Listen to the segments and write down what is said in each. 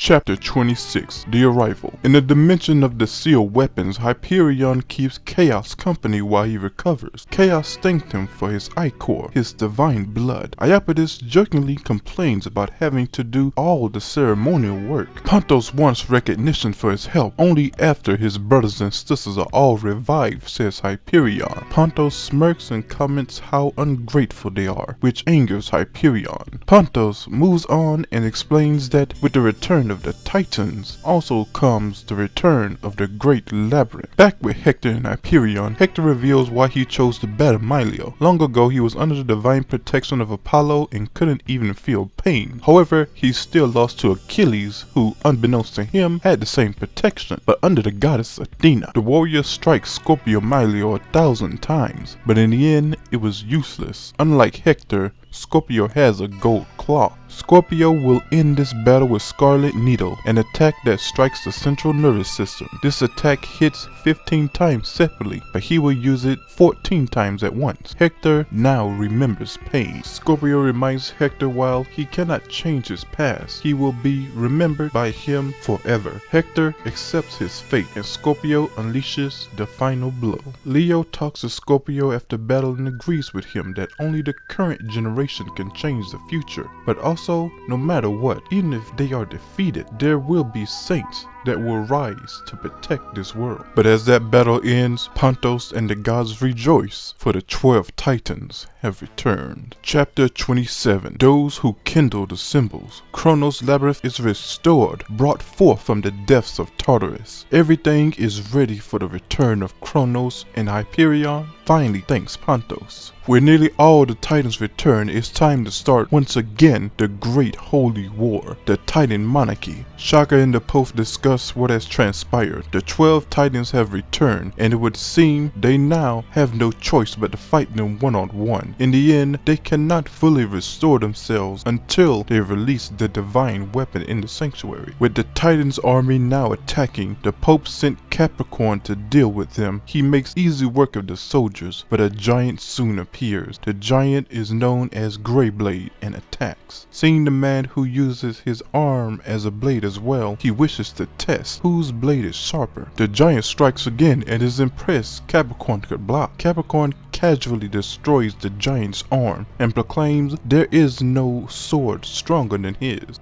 Chapter 26, The Arrival. In the dimension of the sealed weapons, Hyperion keeps Chaos company while he recovers. Chaos thanked him for his ichor, his divine blood. Iapetus jokingly complains about having to do all the ceremonial work. Pontos wants recognition for his help only after his brothers and sisters are all revived, says Hyperion. Pontos smirks and comments how ungrateful they are, which angers Hyperion. Pontos moves on and explains that with the return of the Titans also comes the return of the Great Labyrinth. Back with Hector and Hyperion, Hector reveals why he chose to battle Milo. Long ago he was under the divine protection of Apollo and couldn't even feel pain. However, he still lost to Achilles, who unbeknownst to him had the same protection, but under the goddess Athena. The warrior strikes Scorpio Milo 1,000 times, but in the end it was useless. Unlike Hector, Scorpio has a gold claw. Scorpio will end this battle with Scarlet Needle, an attack that strikes the central nervous system. This attack hits 15 times separately, but he will use it 14 times at once. Hector now remembers pain. Scorpio reminds Hector while he cannot change his past, he will be remembered by him forever. Hector accepts his fate, and Scorpio unleashes the final blow. Leo talks to Scorpio after battle and agrees with him that only the current generation can change the future, but also no matter what, even if they are defeated, there will be saints that will rise to protect this world. But as that battle ends, Pontos and the gods rejoice, for the 12 Titans have returned. Chapter 27, Those Who Kindle the Symbols. Kronos' labyrinth is restored, brought forth from the depths of Tartarus. Everything is ready for the return of Kronos, and Hyperion finally thanks Pontos. Where nearly all the Titans return, it's time to start once again the Great Holy War, the Titan Monarchy. Shaka and the Pope discuss what has transpired. The 12 Titans have returned, and it would seem they now have no choice but to fight them one-on-one. In the end, they cannot fully restore themselves until they release the divine weapon in the sanctuary. With the Titans' army now attacking, the Pope sent Capricorn to deal with them. He makes easy work of the soldiers, but a giant soon appears. The giant is known as Greyblade and attacks. Seeing the man who uses his arm as a blade as well, he wishes to test whose blade is sharper. The giant strikes again and is impressed Capricorn could block. Capricorn casually destroys the giant's arm and proclaims there is no sword stronger than his.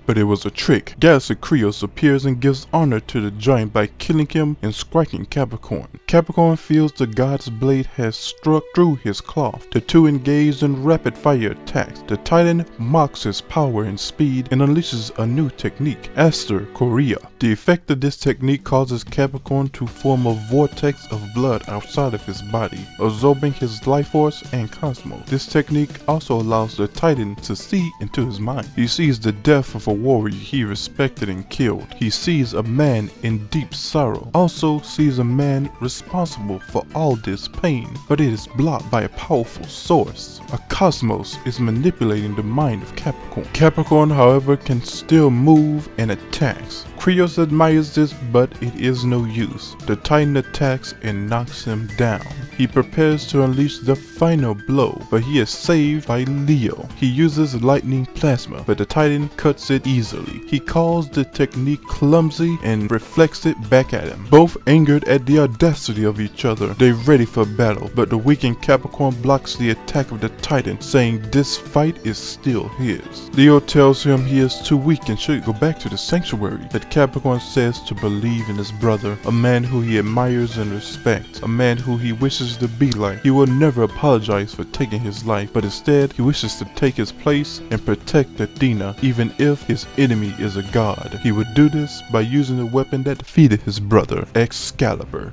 But it was a trick. Galaxy Krios appears and gives honor to the giant by killing him and striking Capricorn. Capricorn feels the god's blade has struck through his cloth. The two engaged in rapid fire attacks. The Titan mocks his power and speed and unleashes a new technique, Aster Korea. The effect of this technique causes Capricorn to form a vortex of blood outside of his body, absorbing his life force and cosmos. This technique also allows the Titan to see into his mind. He sees the death of a warrior he respected and killed. He sees a man in deep sorrow, also sees a man responsible for all this pain, but it is blocked by a powerful source. A cosmos is manipulating the mind of Capricorn. Capricorn, however, can still move and attacks. Krios admires this, but it is no use. The Titan attacks and knocks him down. He prepares to unleash the final blow, but he is saved by Leo. He uses lightning plasma, but the Titan cuts it easily. He calls the technique clumsy and reflects it back at him. Both angered at the audacity of each other, they're ready for battle, but the weakened Capricorn blocks the attack of the Titan, saying this fight is still his. Leo tells him he is too weak and should go back to the sanctuary, but Capricorn says to believe in his brother, a man who he admires and respects, a man who he wishes to be like. He will never apologize for taking his life, but instead he wishes to take his place and protect Athena, even if his enemy is a god. He would do this by using the weapon that defeated his brother, Excalibur.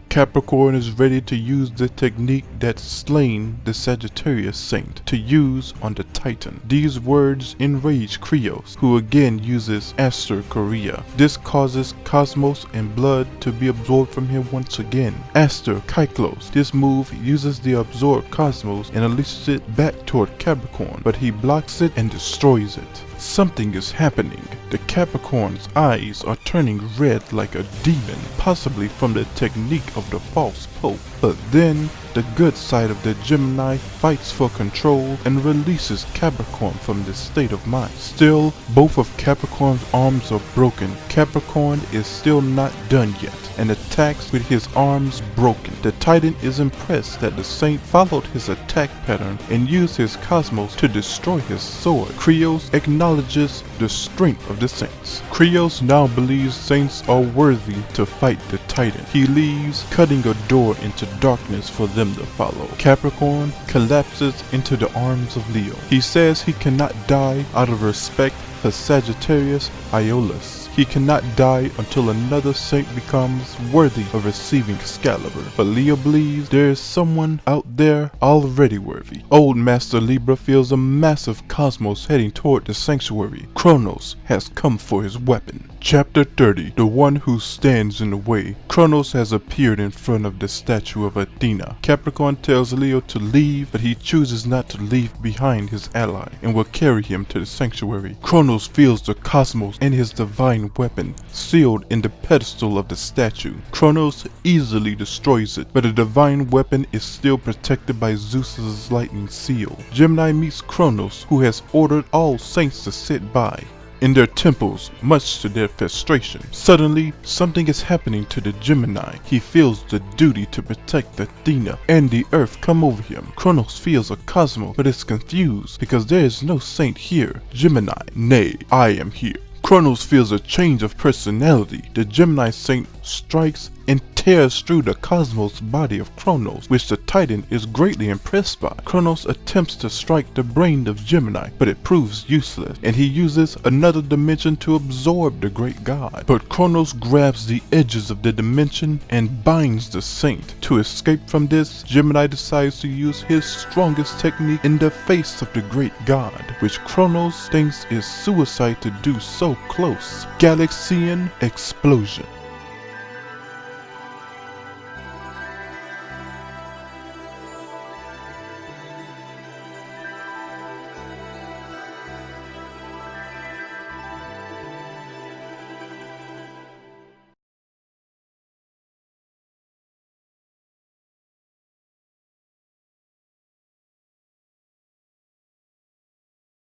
Capricorn is ready to use the technique that slain the Sagittarius Saint to use on the Titan. These words enrage Krios, who again uses Aster Korea. This causes cosmos and blood to be absorbed from him once again. Aster Kyklos. This move uses the absorbed cosmos and unleashes it back toward Capricorn, but he blocks it and destroys it. Something is happening. The Capricorn's eyes are turning red like a demon, possibly from the technique of the false pope. But then the good side of the Gemini fights for control and releases Capricorn from this state of mind. Still, both of Capricorn's arms are broken. Capricorn is still not done yet and attacks with his arms broken. The Titan is impressed that the Saint followed his attack pattern and used his cosmos to destroy his sword. Krios acknowledges the strength of the Saints. Krios now believes Saints are worthy to fight the Titan. He leaves, cutting a door into darkness for them to follow. Capricorn collapses into the arms of Leo. He says he cannot die out of respect for Sagittarius Iolus. He cannot die until another saint becomes worthy of receiving Excalibur. But Leo believes there is someone out there already worthy. Old Master Libra feels a massive cosmos heading toward the sanctuary. Kronos has come for his weapon. Chapter 30. The one who stands in the way. Kronos has appeared in front of the statue of Athena. Capricorn tells Leo to leave, but he chooses not to leave behind his ally and will carry him to the sanctuary. Kronos feels the cosmos and his divine weapon sealed in the pedestal of the statue. Kronos easily destroys it, but the divine weapon is still protected by Zeus's lightning seal. Gemini meets Kronos, who has ordered all saints to sit by in their temples, much to their frustration. Suddenly, something is happening to the Gemini. He feels the duty to protect Athena and the earth come over him. Kronos feels a cosmos, but is confused because there is no saint here. Gemini, nay, I am here. Kronos feels a change of personality. The Gemini saint strikes and tears through the cosmos body of Kronos, which the Titan is greatly impressed by. Kronos attempts to strike the brain of Gemini, but it proves useless, and he uses another dimension to absorb the great god. But Kronos grabs the edges of the dimension and binds the saint. To escape from this, Gemini decides to use his strongest technique in the face of the great god, which Kronos thinks is suicide to do so close. Galaxian explosion.